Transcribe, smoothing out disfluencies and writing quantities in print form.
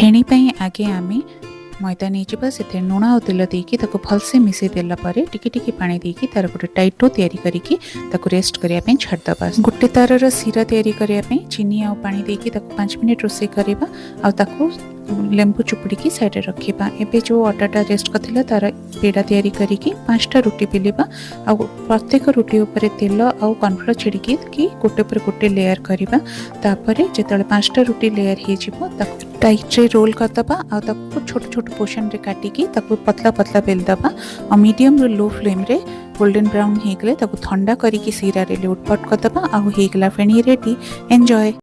फेणी आगे आम मैदा नहीं से लुण और तेल देकी भलसे मिसई देला टिके टिके पानी देकी तार गोटे टाइट डो तैयारी करके रेस्ट करने छाड़दबा। गोटे तार सीरा तैयारी करने चीनी आ पानी देकी 5 मिनट रोसे करवा आउ लेंबू चुपुड़ी साइड रखा। एबे जो अटाटा रेस्ट करथिला तार पेड़ा तैयारी करके 5टा रुटी बेलिबा आ प्रत्येक रुटी ऊपर तेल आउ कॉर्नफ्लोर छिड़की कि गोटे पर गोटे लेयर करवा। तापर जेतले 5टा रुटी लेयर हो जिवो ताको टाइट रे रोल करदबा आ ताको छोट छोट पोर्शन रे काटिकी ताको पतला पतला बेलदबा और मीडियम रो लो फ्लेम रे गोल्डन ब्राउन हो गले ताको ठंडा करके सीरा रे लोटपट करदबा आ हो गला फेणी रेडी। एंजॉय।